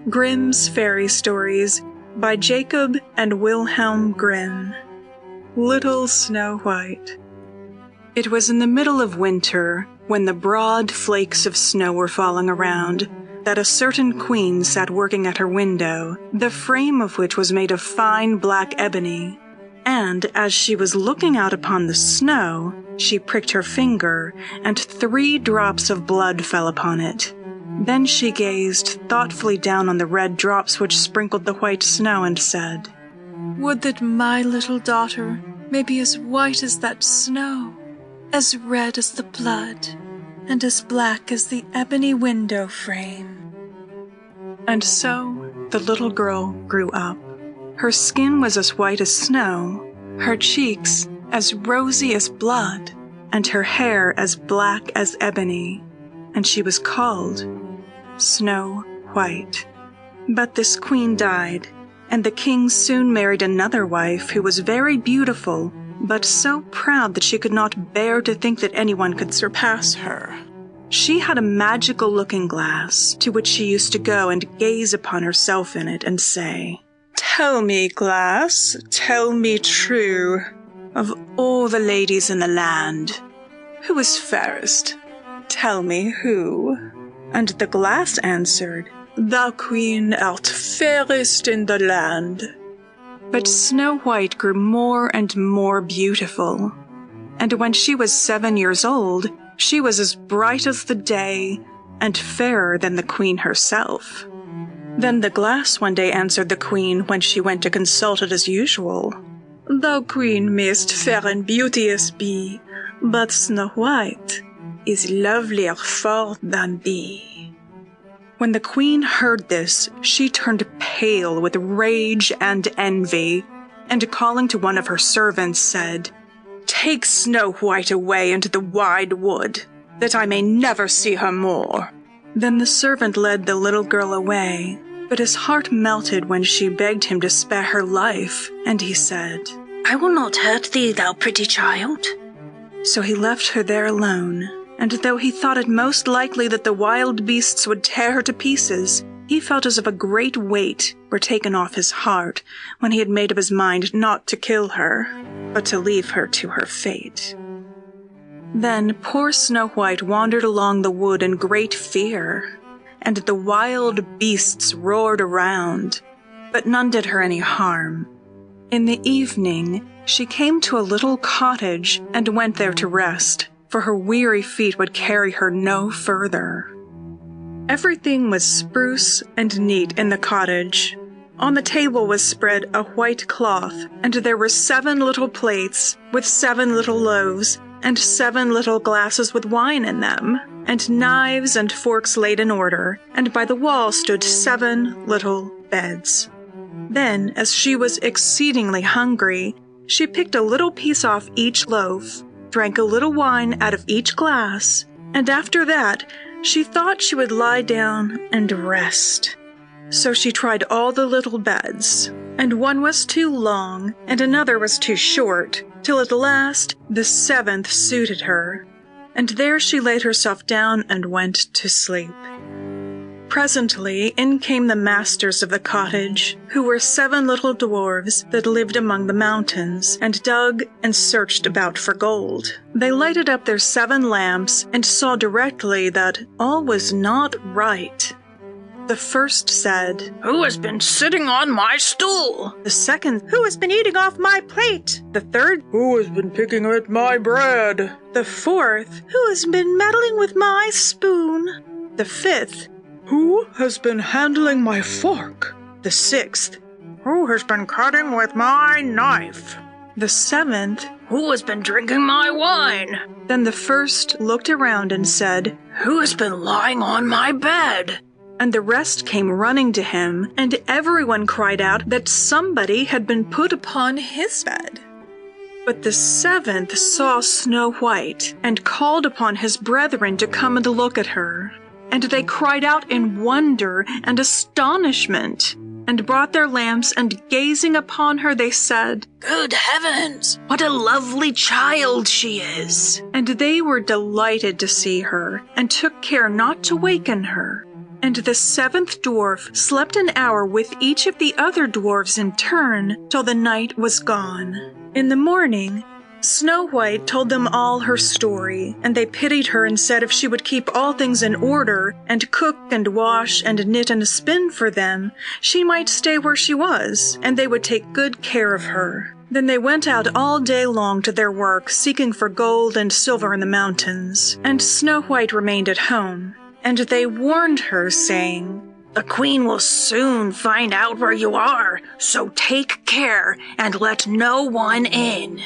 Grimm's Fairy Stories by Jacob and Wilhelm Grimm. Little Snow White. It was in the middle of winter, when the broad flakes of snow were falling around, that a certain queen sat working at her window, the frame of which was made of fine black ebony. And as she was looking out upon the snow, she pricked her finger, and 3 drops of blood fell upon it. Then she gazed thoughtfully down on the red drops which sprinkled the white snow and said, "Would that my little daughter may be as white as that snow, as red as the blood, and as black as the ebony window frame." And so the little girl grew up. Her skin was as white as snow, her cheeks as rosy as blood, and her hair as black as ebony, and she was called Snow White. But this queen died, and the king soon married another wife who was very beautiful, but so proud that she could not bear to think that anyone could surpass her. She had a magical looking-glass, to which she used to go and gaze upon herself in it and say, "Tell me, glass, tell me true, of all the ladies in the land, who is fairest? Tell me who." And the glass answered, "Thou queen art fairest in the land." But Snow White grew more and more beautiful, and when she was 7 years old, she was as bright as the day, and fairer than the queen herself. Then the glass one day answered the queen when she went to consult it as usual, "Thou queen mayst fair and beauteous be, but Snow White is lovelier far than thee." When the queen heard this, she turned pale with rage and envy, and calling to one of her servants said, "Take Snow White away into the wide wood, that I may never see her more." Then the servant led the little girl away, but his heart melted when she begged him to spare her life, and he said, "I will not hurt thee, thou pretty child." So he left her there alone, and though he thought it most likely that the wild beasts would tear her to pieces, he felt as if a great weight were taken off his heart when he had made up his mind not to kill her, but to leave her to her fate. Then poor Snow White wandered along the wood in great fear, and the wild beasts roared around, but none did her any harm. In the evening, she came to a little cottage and went there to rest, for her weary feet would carry her no further. Everything was spruce and neat in the cottage. On the table was spread a white cloth, and there were 7 little plates with 7 little loaves, and 7 little glasses with wine in them, and knives and forks laid in order, and by the wall stood 7 little beds. Then, as she was exceedingly hungry, she picked a little piece off each loaf, drank a little wine out of each glass, and after that she thought she would lie down and rest. So she tried all the little beds, and one was too long, and another was too short, till at last the 7th suited her, and there she laid herself down and went to sleep. Presently in came the masters of the cottage, who were 7 little dwarves that lived among the mountains, and dug and searched about for gold. They lighted up their 7 lamps, and saw directly that all was not right. The first said, "Who has been sitting on my stool?" The second, "Who has been eating off my plate?" The third, "Who has been picking at my bread?" The fourth, "Who has been meddling with my spoon?" The fifth, "Who has been handling my fork?" The sixth, "Who has been cutting with my knife?" The seventh, "Who has been drinking my wine?" Then the first looked around and said, "Who has been lying on my bed?" And the rest came running to him, and everyone cried out that somebody had been put upon his bed. But the 7th saw Snow White, and called upon his brethren to come and look at her. And they cried out in wonder and astonishment, and brought their lamps, and gazing upon her they said, "Good heavens, what a lovely child she is!" And they were delighted to see her, and took care not to waken her. And the seventh dwarf slept an hour with each of the other dwarves in turn till the night was gone. In the morning, Snow White told them all her story, and they pitied her and said if she would keep all things in order, and cook and wash and knit and spin for them, she might stay where she was, and they would take good care of her. Then they went out all day long to their work, seeking for gold and silver in the mountains, and Snow White remained at home. And they warned her, saying, "The queen will soon find out where you are, so take care and let no one in."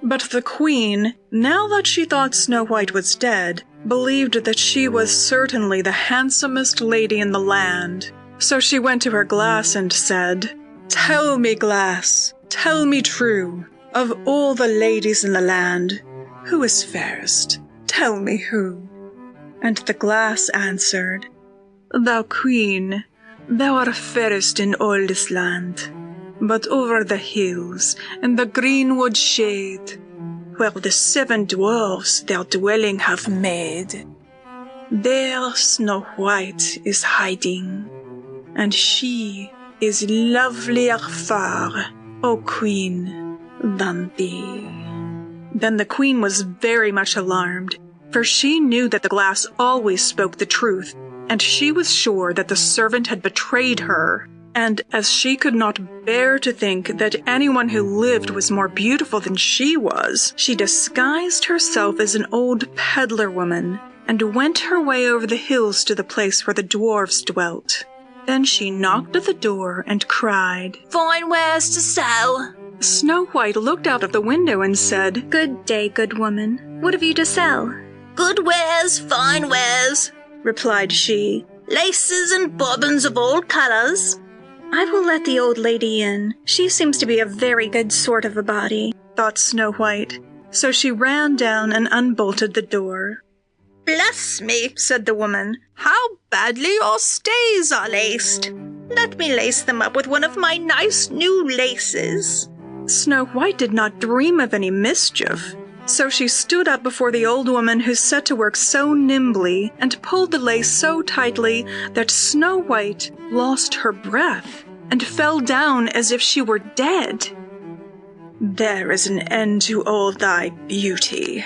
But the queen, now that she thought Snow White was dead, believed that she was certainly the handsomest lady in the land. So she went to her glass and said, "Tell me, glass, tell me true, of all the ladies in the land, who is fairest? Tell me who." And the glass answered, "Thou queen, thou art fairest in all this land. But over the hills, in the greenwood shade, where the 7 dwarfs their dwelling have made, there Snow White is hiding, and she is lovelier far, O queen, than thee." Then the queen was very much alarmed, for she knew that the glass always spoke the truth, and she was sure that the servant had betrayed her. And as she could not bear to think that anyone who lived was more beautiful than she was, she disguised herself as an old peddler woman and went her way over the hills to the place where the dwarves dwelt. Then she knocked at the door and cried, "Fine wares to sell." Snow White looked out of the window and said, "Good day, good woman. What have you to sell?" "Good wares, fine wares," replied she. "Laces and bobbins of all colors." "I will let the old lady in. She seems to be a very good sort of a body," thought Snow White. So she ran down and unbolted the door. "Bless me," said the woman, "how badly your stays are laced. Let me lace them up with one of my nice new laces." Snow White did not dream of any mischief. So she stood up before the old woman, who set to work so nimbly and pulled the lace so tightly that Snow White lost her breath and fell down as if she were dead. "There is an end to all thy beauty,"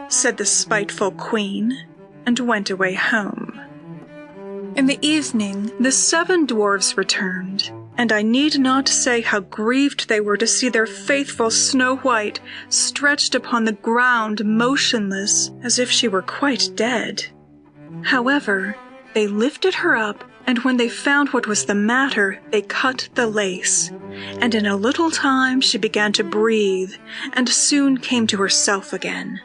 said the spiteful queen, and went away home. In the evening, the 7 dwarves returned, and I need not say how grieved they were to see their faithful Snow White stretched upon the ground motionless, as if she were quite dead. However, they lifted her up, and when they found what was the matter, they cut the lace, and in a little time she began to breathe, and soon came to herself again.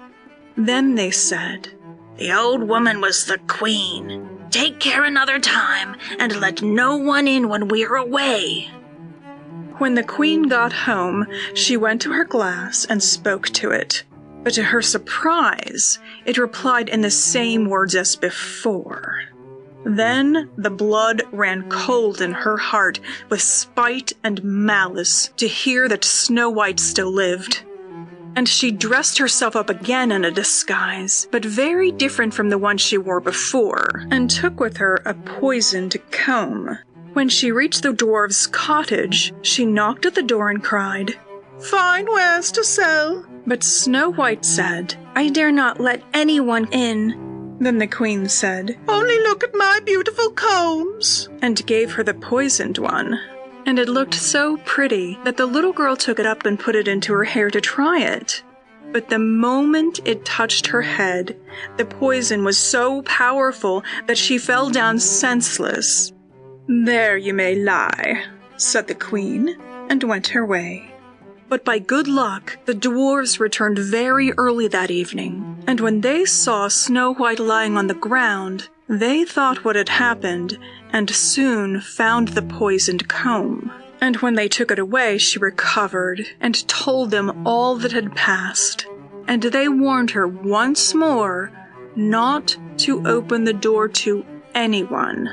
Then they said, "The old woman was the queen. Take care another time, and let no one in when we're away." When the queen got home, she went to her glass and spoke to it. But to her surprise, it replied in the same words as before. Then the blood ran cold in her heart with spite and malice to hear that Snow White still lived. And she dressed herself up again in a disguise, but very different from the one she wore before, and took with her a poisoned comb. When she reached the dwarf's cottage, she knocked at the door and cried, "Fine wares to sell." But Snow White said, "I dare not let anyone in." Then the queen said, "Only look at my beautiful combs," and gave her the poisoned one. And it looked so pretty that the little girl took it up and put it into her hair to try it. But the moment it touched her head, the poison was so powerful that she fell down senseless. "There you may lie," said the queen, and went her way. But by good luck, the dwarves returned very early that evening, and when they saw Snow White lying on the ground, they thought what had happened, and soon found the poisoned comb. And when they took it away, she recovered, and told them all that had passed. And they warned her once more not to open the door to anyone.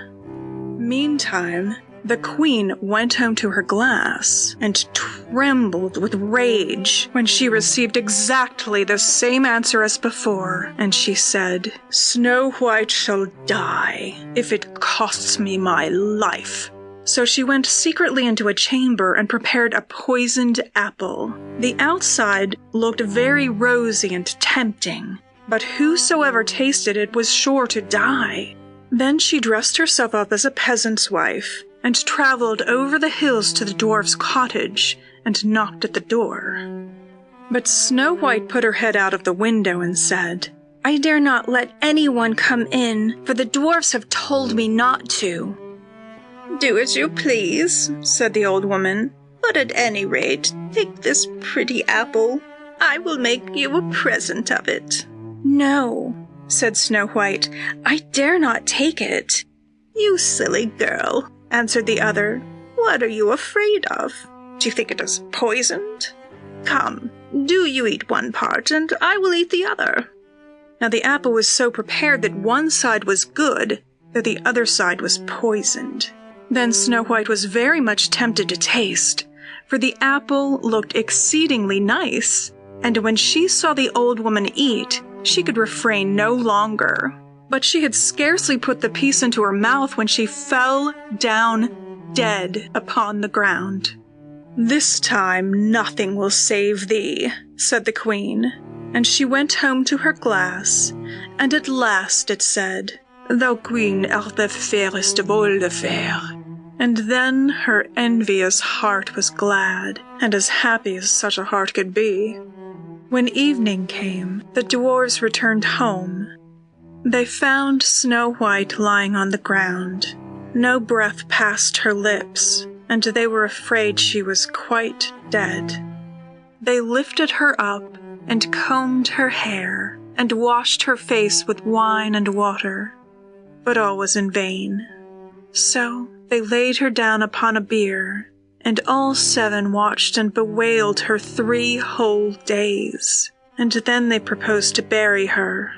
Meantime, The queen went home to her glass and trembled with rage when she received exactly the same answer as before, and she said, "Snow White shall die if it costs me my life." So she went secretly into a chamber and prepared a poisoned apple. The outside looked very rosy and tempting, but whosoever tasted it was sure to die. Then she dressed herself up as a peasant's wife and traveled over the hills to the dwarf's cottage and knocked at the door. But Snow White put her head out of the window and said, "I dare not let anyone come in, for the dwarfs have told me not to." "Do as you please," said the old woman, "but at any rate, take this pretty apple. I will make you a present of it." "No," said Snow White, "I dare not take it." "You silly girl," answered the other. "What are you afraid of? Do you think it is poisoned? Come, do you eat one part, and I will eat the other." Now the apple was so prepared that one side was good, though the other side was poisoned. Then Snow White was very much tempted to taste, for the apple looked exceedingly nice, and when she saw the old woman eat, she could refrain no longer. But she had scarcely put the piece into her mouth when she fell down dead upon the ground. "This time nothing will save thee," said the queen, and she went home to her glass, and at last it said, "Thou queen art the fairest of all the fair." And then her envious heart was glad, and as happy as such a heart could be. When evening came, the dwarves returned home. They found Snow White lying on the ground. No breath passed her lips, and they were afraid she was quite dead. They lifted her up and combed her hair and washed her face with wine and water, but all was in vain. So they laid her down upon a bier, and all 7 watched and bewailed her 3 whole days, and then they proposed to bury her.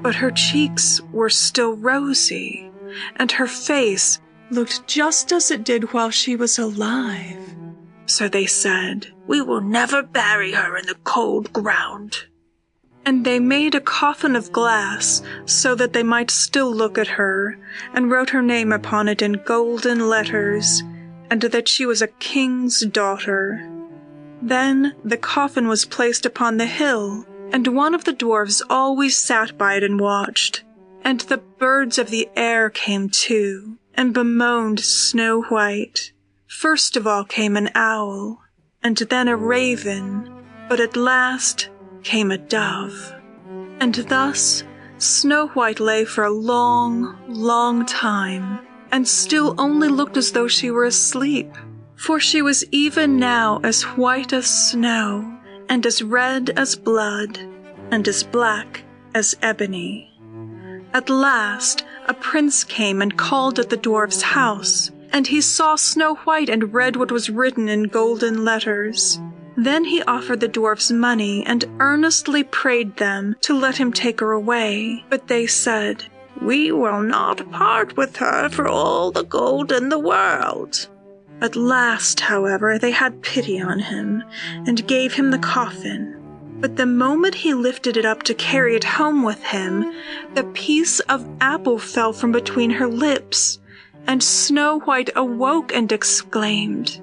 But her cheeks were still rosy, and her face looked just as it did while she was alive. So they said, "We will never bury her in the cold ground." And they made a coffin of glass so that they might still look at her, and wrote her name upon it in golden letters, and that she was a king's daughter. Then the coffin was placed upon the hill, and one of the dwarves always sat by it and watched. And the birds of the air came too, and bemoaned Snow White. First of all came an owl, and then a raven, but at last came a dove. And thus Snow White lay for a long, long time, and still only looked as though she were asleep, for she was even now as white as snow, and as red as blood, and as black as ebony. At last a prince came and called at the dwarf's house, and he saw Snow White and read what was written in golden letters. Then he offered the dwarfs money and earnestly prayed them to let him take her away. But they said, "We will not part with her for all the gold in the world." At last, however, they had pity on him and gave him the coffin. But the moment he lifted it up to carry it home with him, the piece of apple fell from between her lips, and Snow White awoke and exclaimed,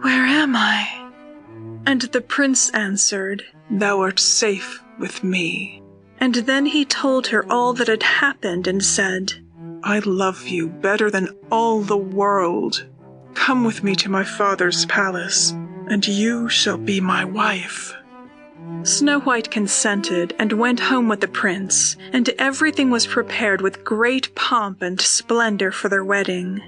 "Where am I?" And the prince answered, "Thou art safe with me." And then he told her all that had happened and said, "I love you better than all the world. Come with me to my father's palace, and you shall be my wife." Snow White consented and went home with the prince, and everything was prepared with great pomp and splendor for their wedding.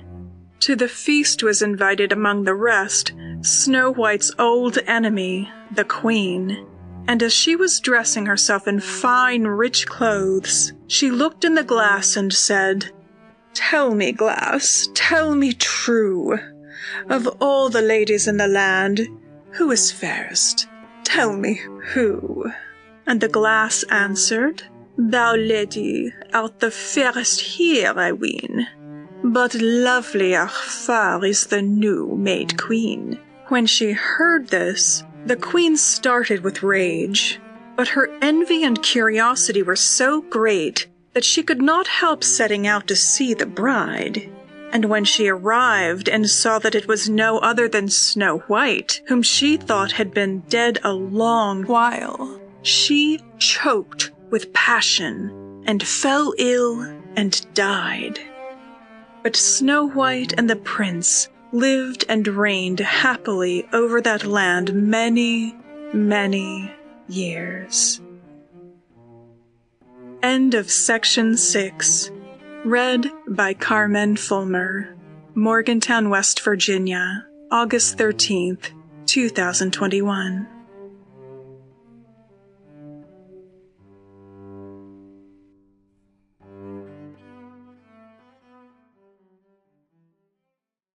To the feast was invited among the rest Snow White's old enemy, the queen. And as she was dressing herself in fine, rich clothes, she looked in the glass and said, "Tell me, glass, tell me true. Of all the ladies in the land, who is fairest? Tell me who." And the glass answered, "Thou, lady, art the fairest here, I ween." but lovelier far is the new made queen." When she heard this, the queen started with rage, but her envy and curiosity were so great that she could not help setting out to see the bride. And when she arrived and saw that it was no other than Snow White, whom she thought had been dead a long while, she choked with passion and fell ill and died. But Snow White and the prince lived and reigned happily over that land many, many years. End of section 6. Read by Carmen Fulmer. Morgantown, West Virginia, August 13th, 2021.